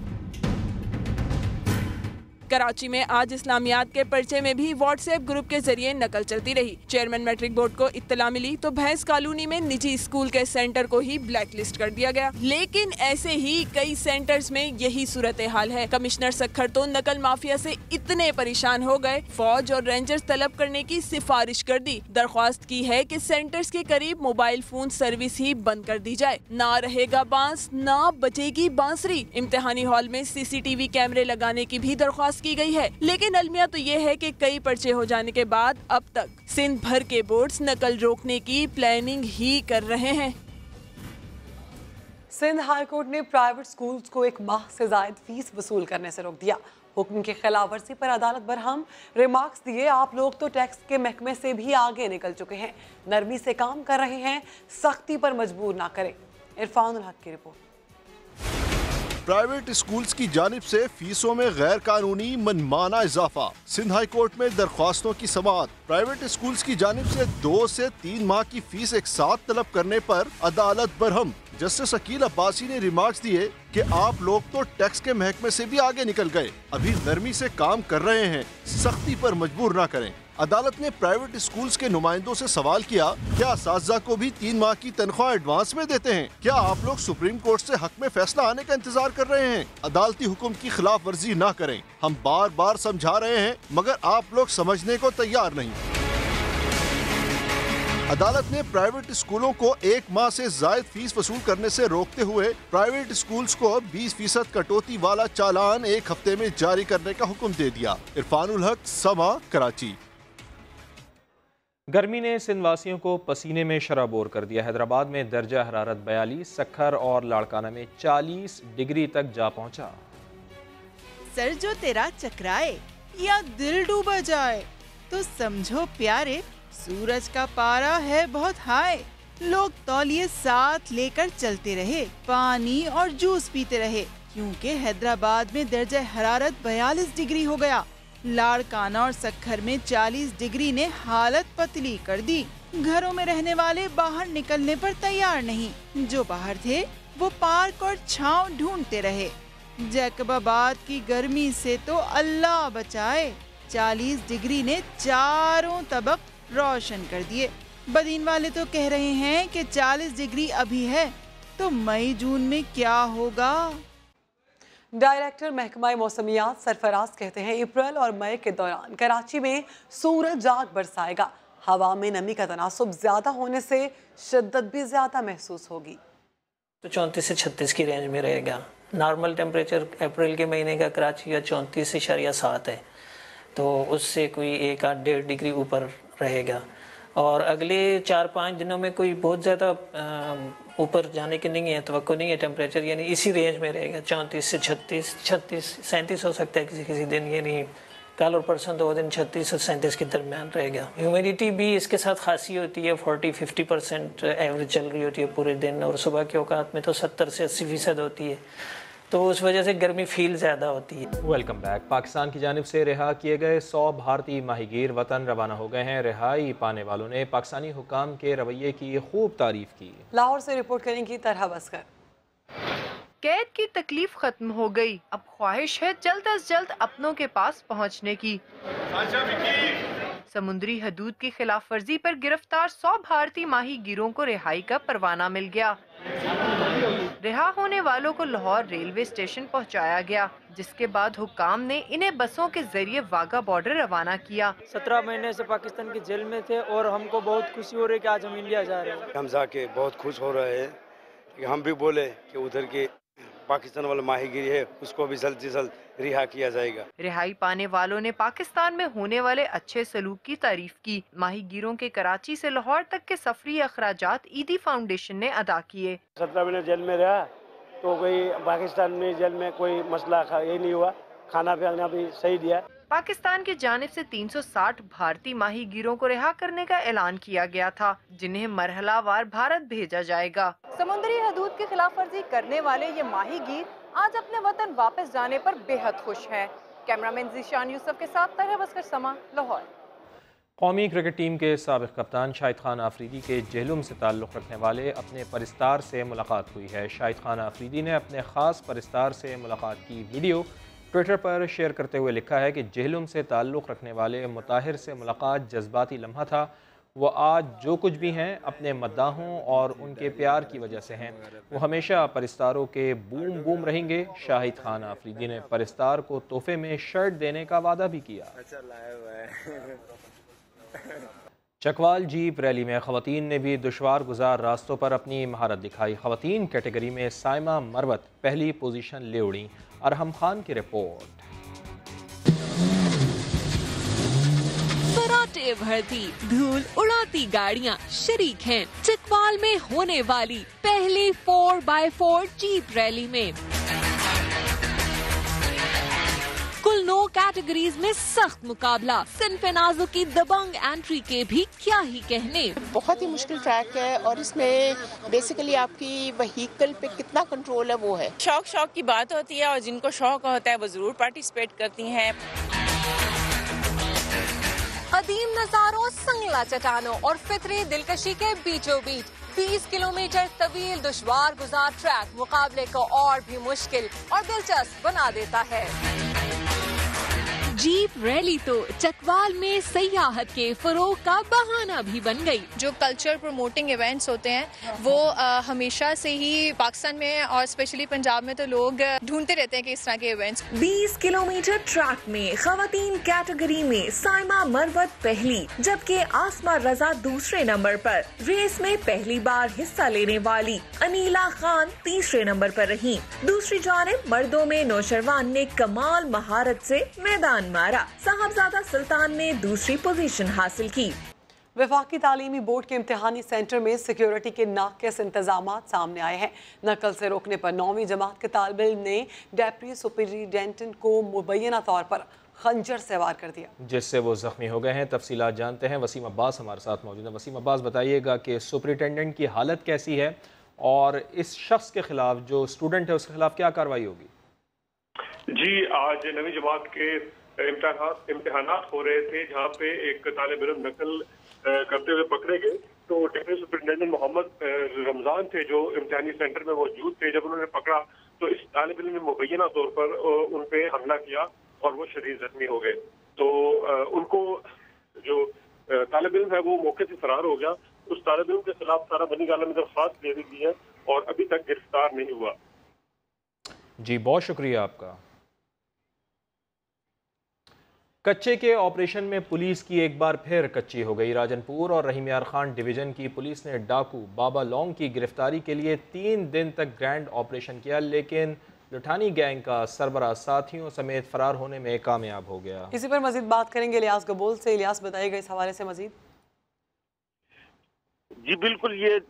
कराची में आज इस्लामियात के पर्चे में भी व्हाट्सएप ग्रुप के जरिए नकल चलती रही। चेयरमैन मैट्रिक बोर्ड को इत्तला मिली तो भैंस कॉलोनी में निजी स्कूल के सेंटर को ही ब्लैक लिस्ट कर दिया गया। लेकिन ऐसे ही कई सेंटर्स में यही सूरत हाल है। कमिश्नर सक्खर तो नकल माफिया से इतने परेशान हो गए, फौज और रेंजर्स तलब करने की सिफारिश कर दी। दरख्वास्त की है कि सेंटर्स के करीब मोबाइल फोन सर्विस ही बंद कर दी जाए। ना रहेगा बांस, ना बचेगी बांसुरी। इम्तिहानी हॉल में CCTV कैमरे लगाने की भी दरख्वास्त की गई है। लेकिन अलमिया तो ये है कि कई पर्चे हो जाने के बाद अब तक सिंध भर के बोर्ड्स नकल रोकने की प्लानिंग ही कर रहे हैं। सिंध हाई कोर्ट ने प्राइवेट स्कूल्स को 1 माह से ज्यादा फीस वसूल करने से रोक दिया। हुक्म की खिलाफ वर्जी पर अदालत बरहम, रिमार्क्स दिए आप लोग तो टैक्स के महकमे से भी आगे निकल चुके हैं, नरमी से काम कर रहे हैं, सख्ती पर मजबूर ना करें। इरफान उल हक की रिपोर्ट। प्राइवेट स्कूल्स की जानिब से फीसों में गैर कानूनी मनमाना इजाफा। सिंध हाई कोर्ट में दरख्वास्तों की समाअत। प्राइवेट स्कूल्स की जानिब से 2 से 3 माह की फीस एक साथ तलब करने पर अदालत बरहम। जस्टिस अकील अब्बासी ने रिमार्क्स दिए कि आप लोग तो टैक्स के महकमे से भी आगे निकल गए, अभी नरमी से काम कर रहे हैं, सख्ती पर मजबूर न करें। अदालत ने प्राइवेट स्कूल्स के नुमाइंदों से सवाल किया, क्या असातिज़ा को भी 3 माह की तनख्वाह एडवांस में देते हैं? क्या आप लोग सुप्रीम कोर्ट से हक में फैसला आने का इंतजार कर रहे हैं? अदालती हुक्म की खिलाफ वर्जी न करें। हम बार बार समझा रहे हैं मगर आप लोग समझने को तैयार नहीं। अदालत ने प्राइवेट स्कूलों को 1 माह से जायद फीस वसूल करने से रोकते हुए प्राइवेट स्कूल्स को 20% कटौती वाला चालान 1 हफ्ते में जारी करने का हुक्म दे दिया। इरफान उल हक, समा, कराची। गर्मी ने सिंध वासियों को पसीने में शराबोर कर दिया। हैदराबाद में दर्जा हरारत 42, सक्खर और लाड़काना में 40 डिग्री तक जा पहुंचा। सर जो तेरा चकराए या दिल डूबा जाए तो समझो प्यारे, सूरज का पारा है बहुत हाई। लोग तौलिए साथ लेकर चलते रहे, पानी और जूस पीते रहे, क्योंकि हैदराबाद में दर्जा हरारत 42 डिग्री हो गया। लाड़काना और सक्खर में 40 डिग्री ने हालत पतली कर दी। घरों में रहने वाले बाहर निकलने पर तैयार नहीं, जो बाहर थे वो पार्क और छांव ढूंढते रहे। जैकबाबाद की गर्मी से तो अल्लाह बचाए, 40 डिग्री ने चारों तबक रोशन कर दिए। बदीन वाले तो कह रहे हैं कि 40 डिग्री अभी है तो मई जून में क्या होगा। डायरेक्टर महकमा मौसमियात सरफराज कहते हैं अप्रैल और मई के दौरान कराची में सूरज आग बरसाएगा। हवा में नमी का तनासुब ज़्यादा होने से शिद्दत भी ज़्यादा महसूस होगी। तो 34 से 36 की रेंज में रहेगा। नॉर्मल टेम्परेचर अप्रैल के महीने का कराची का 34.7 है, तो उससे कोई 1-8-1.5 डिग्री ऊपर रहेगा। और अगले 4-5 दिनों में कोई बहुत ज़्यादा ऊपर जाने की नहीं है, तवक्को नहीं है टेम्परेचर, यानी इसी रेंज में रहेगा। 34 से 36, 36, 37 हो सकता है किसी किसी दिन, यानी कल और परसों 2 दिन 36 और 37 के दरमियान रहेगा। ह्यूमिडिटी भी इसके साथ खासी होती है, 40-50% एवरेज चल रही होती है पूरे दिन, और सुबह के औकात में तो 70 से 80% होती है, तो उस वजह से गर्मी फील ज़्यादा होती है। Welcome back. पाकिस्तान की जानिब से रिहा किए गए 100 भारतीय माहीगीर वतन रवाना हो गए हैं। रिहाई पाने वालों ने पाकिस्तानी हुकाम के रवैये की खूब तारीफ की। लाहौर से रिपोर्ट करेंगी तरह बसकर। कैद की तकलीफ खत्म हो गई, अब ख्वाहिश है जल्द अज जल्द अपनों के पास पहुंचने की। समुद्री हदूद की खिलाफ वर्जी पर गिरफ्तार 100 भारतीय माहीगीरों को रिहाई का परवाना मिल गया। रिहा होने वालों को लाहौर रेलवे स्टेशन पहुंचाया गया, जिसके बाद हुक्काम ने इन्हें बसों के जरिए वाघा बॉर्डर रवाना किया। 17 महीने से पाकिस्तान की जेल में थे और हमको बहुत खुशी हो रही है कि आज हम इंडिया जा रहे हैं। हम जाके बहुत खुश हो रहे हैं कि हम भी बोले कि उधर के पाकिस्तान वाला माहीगीरी है उसको भी जल्द से जल्द रिहा किया जाएगा। रिहाई पाने वालों ने पाकिस्तान में होने वाले अच्छे सलूक की तारीफ की। माहीगीरों के कराची से लाहौर तक के सफरी अखराजात ईदी फाउंडेशन ने अदा किए। 17 महीने जेल में रहा तो कोई पाकिस्तान में जेल में कोई मसला ये नहीं हुआ, खाना पीना भी सही दिया। पाकिस्तान की जानिब से 360 भारतीय माहीगीरों को रिहा करने का ऐलान किया गया था, जिन्हें मरहलावार भारत भेजा जाएगा। समुद्री हदूद की खिलाफ वर्जी करने वाले ये माहीगीर आज अपने वतन वापस जाने पर बेहद खुश हैं। कैमरामैन जीशान यूसुफ के साथ तरह बसकर समा, लाहौर। कौमी क्रिकेट टीम के साबिक़ कप्तान शाहिद खान आफरीदी के जेहलुम से ताल्लुक़ रखने वाले अपने परिस्तार से मुलाकात हुई है। शाहिद खान आफरीदी ने अपने ख़ास परिस्तार से मुलाकात की वीडियो ट्विटर पर शेयर करते हुए लिखा है कि जेहलुम से ताल्लुक़ रखने वाले मुताहिर से मुलाकात जज्बाती लम्हा था। वो आज जो कुछ भी हैं अपने मद्दाहों और उनके प्यार की वजह से हैं। वो हमेशा परिस्तारों के बूम बूम रहेंगे। शाहिद खान आफरीदी ने परिस्तार को तोहफे में शर्ट देने का वादा भी किया। चकवाल जीप रैली में ख़वातीन ने भी दुश्वार गुजार रास्तों पर अपनी महारत दिखाई। ख़वातीन कैटेगरी में साइमा मरवत पहली पोजीशन ले उड़ी। अरहम खान की रिपोर्ट। फराटे भरती धूल उड़ाती गाड़ियां शरीक हैं चकवाल में होने वाली पहली 4x4 जीप रैली में। कुल 9 कैटेगरीज में सख्त मुकाबला। सिन्फ नाज़ो की दबंग एंट्री के भी क्या ही कहने। बहुत ही मुश्किल ट्रैक है और इसमें बेसिकली आपकी व्हीकल पे कितना कंट्रोल है वो है। शौक की बात होती है और जिनको शौक होता है वो जरूर पार्टिसिपेट करती हैं। कदीम नजारों, संगला चट्टानों और फितरी दिलकशी के बीचों बीच 20 किलोमीटर तवील दुश्वार गुजार ट्रैक मुकाबले को और भी मुश्किल और दिलचस्प बना देता है। जीप रैली तो चकवाल में सयाहत के फरोग का बहाना भी बन गई। जो कल्चर प्रमोटिंग इवेंट्स होते हैं वो हमेशा से ही पाकिस्तान में और स्पेशली पंजाब में तो लोग ढूंढते रहते हैं कि इस तरह के इवेंट्स। 20 किलोमीटर ट्रैक में खवातीन कैटेगरी में साइमा मरवत पहली, जबकि आसमा रजा दूसरे नंबर पर। रेस में पहली बार हिस्सा लेने वाली अनीला खान तीसरे नंबर पर रही। दूसरी जानिब मर्दों में नौशरवान ने कमाल महारत से मैदान मारा। साहबजादा सुल्तान ने दूसरी पोजीशन हासिल की। वफाकी तालीमी बोर्ड के इम्तिहानी सेंटर में सिक्योरिटी के नाक़िस इंतजाम सामने आए हैं। नकल से रोकने पर 9वीं जमात के तालिब इल्म ने डेप्टी सुपरिटेंडेंट को मुबैना तौर पर खंजर से वार कर दिया, जिससे वो जख्मी हो गए हैं। तफसीलात जानते हैं, वसीम अब्बास हमारे साथ मौजूद है। वसीम अब्बास, बताइएगा कि सुपरिटेंडेंट की हालत कैसी है और इस शख्स के खिलाफ जो स्टूडेंट है उसके खिलाफ क्या कार्रवाई होगी? जी, आज 9वीं जमात के इम्तिहानात हो रहे थे जहाँ पे एक तालिब इल्म नकल करते हुए पकड़े गए। तो डिप्टी सुपरिटेंडेंट मोहम्मद रमजान थे जो इम्तिहानी सेंटर में मौजूद थे। जब उन्होंने पकड़ा तो इस तालिब इल्म ने मुबैना तौर पर उन पे हमला किया और वो शदीद जख्मी हो गए। तो उनको जो तालिब इल्म है वो मौके से फरार हो गया। उस तालिब इल्म के खिलाफ सारा बनी गाला में दरख्वास्त दे दी है और अभी तक गिरफ्तार नहीं हुआ। जी बहुत शुक्रिया आपका। कच्चे के ऑपरेशन में पुलिस की एक बार फिर कच्ची हो गई। राजनपुर और रहीम यार खान डिवीज़न की पुलिस ने डाकू बाबा लौंग की गिरफ्तारी के लिए 3 दिन तक ग्रैंड ऑपरेशन किया, लेकिन लुठानी गैंग का सरबराह साथियों समेत फरार होने में कामयाब हो गया। इसी पर मजीद बात करेंगे इलियास गबोल से। इलियास बताइएगा इस हवाले से मजीद। जी बिल्कुल, ये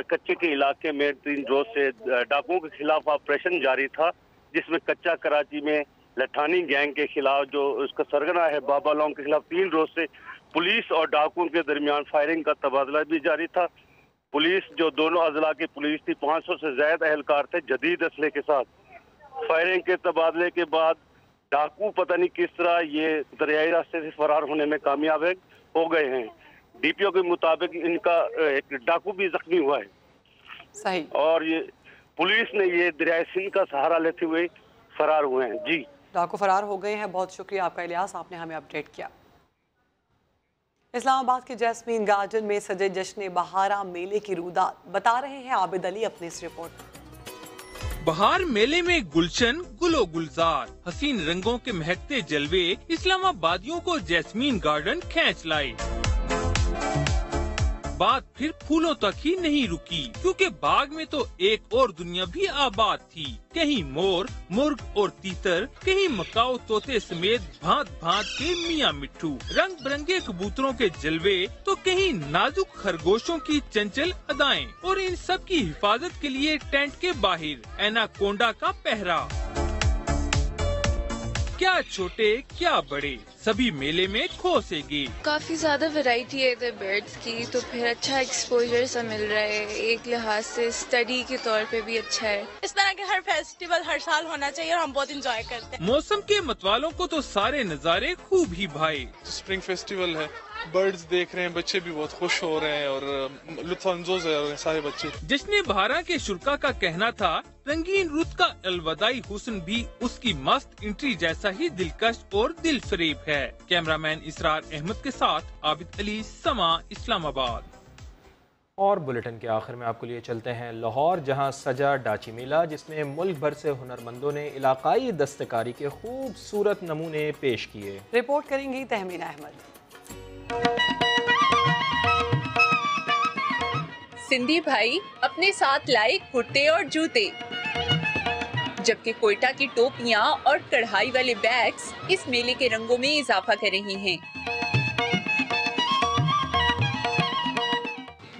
कच्चे के इलाके में 3 रोज से डाकुओं के खिलाफ ऑपरेशन जारी था, जिसमें कच्चा कराची में लठानी गैंग के खिलाफ जो उसका सरगना है बाबा लौंग के खिलाफ 3 रोज से पुलिस और डाकुओं के दरमियान फायरिंग का तबादला भी जारी था। पुलिस जो दोनों अजला की पुलिस थी, 500 से ज्यादा एहलकार थे जदीद असले के साथ। फायरिंग के तबादले के बाद डाकू पता नहीं किस तरह ये दरियाई रास्ते से फरार होने में कामयाब हो गए हैं। डीपीओ के मुताबिक इनका एक डाकू भी जख्मी हुआ है। सही। और ये पुलिस ने ये दरियाई सिंध का सहारा लेते हुए फरार हुए हैं। जी डाकू फरार हो गए हैं। बहुत शुक्रिया आपका इलियास, आपने हमें अपडेट किया। इस्लामाबाद के जैस्मीन गार्डन में सजे जश्न बहारा मेले की रुदात बता रहे हैं आबिद अली अपनी इस रिपोर्ट। बहार मेले में गुलशन गुलो गुलजार, हसीन रंगों के महकते जलवे इस्लामाबादियों को जैस्मीन गार्डन खींच लाए। बात फिर फूलों तक ही नहीं रुकी, क्योंकि बाग में तो एक और दुनिया भी आबाद थी। कहीं मोर, मुर्ग और तीतर, कहीं मकाऊ तोते समेत भांत भांत के मियाँ मिट्ठू, रंग बिरंगे कबूतरों के जलवे, तो कहीं नाजुक खरगोशों की चंचल अदाएं, और इन सब की हिफाजत के लिए टेंट के बाहर एनाकोंडा का पहरा। क्या छोटे क्या बड़े, सभी मेले में खोसेंगे। काफी ज्यादा वैरायटी है इधर बर्ड्स की, तो फिर अच्छा एक्सपोजर सा मिल रहा है। एक लिहाज से स्टडी के तौर पे भी अच्छा है। इस तरह के हर फेस्टिवल हर साल होना चाहिए और हम बहुत एंजॉय करते हैं। मौसम के मतवालों को तो सारे नज़ारे खूब ही भाए। स्प्रिंग फेस्टिवल है, बर्ड्स देख रहे हैं, बच्चे भी बहुत खुश हो रहे हैं और लुत्फानंदोज है सारे बच्चे। जश्न बहारा के शुरा का कहना था, रंगीन रुत का अलवदाई हुस्न भी उसकी मस्त एंट्री जैसा ही दिलकश और दिल फरेब है। कैमरामैन इसरार अहमद के साथ आबिद अली, समा, इस्लामाबाद। और बुलेटिन के आखिर में आपको लिए चलते हैं लाहौर, जहां सजा डाची मेला, जिसमें मुल्क भर से हुनरमंदों ने इलाकाई दस्तकारी के खूबसूरत नमूने पेश किए। रिपोर्ट करेंगी तहमीना अहमद। सिंधी भाई अपने साथ लाए कुर्ते और जूते, जबकि कोयटा की टोपियां और कढ़ाई वाले बैग्स इस मेले के रंगों में इजाफा कर रही हैं।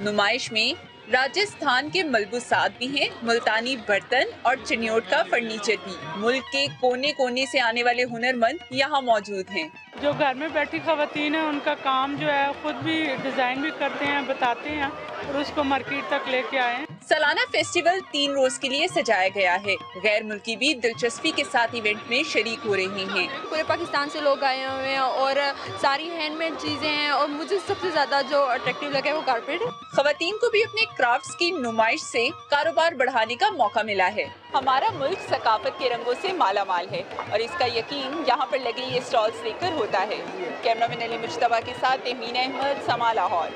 नुमाइश में राजस्थान के मलबूसात भी हैं, मुल्तानी बर्तन और चिन्योट का फर्नीचर भी। मुल्क के कोने कोने से आने वाले हुनरमंद यहाँ मौजूद हैं। जो घर में बैठी खवातीन है, उनका काम जो है खुद भी डिजाइन भी करते हैं, बताते हैं और उसको मार्केट तक लेके आए हैं। सालाना फेस्टिवल 3 रोज के लिए सजाया गया है। गैर मुल्की भी दिलचस्पी के साथ इवेंट में शरीक हो रहे हैं। पूरे पाकिस्तान से लोग आए हुए हैं और सारी हैंडमेड चीजें हैं, और मुझे सबसे ज्यादा जो अट्रैक्टिव लगा है वो कारपेट है। खवातीन को भी अपने क्राफ्ट्स की नुमाइश से कारोबार बढ़ाने का मौका मिला है। हमारा मुल्क सकाफत के रंगों से माला माल है, और इसका यकीन यहाँ पर लगे ये स्टॉल्स देखकर होता है। कैमरामैन अली मुश्तबा के साथ तहमीना अहमद, समा, लाहौर।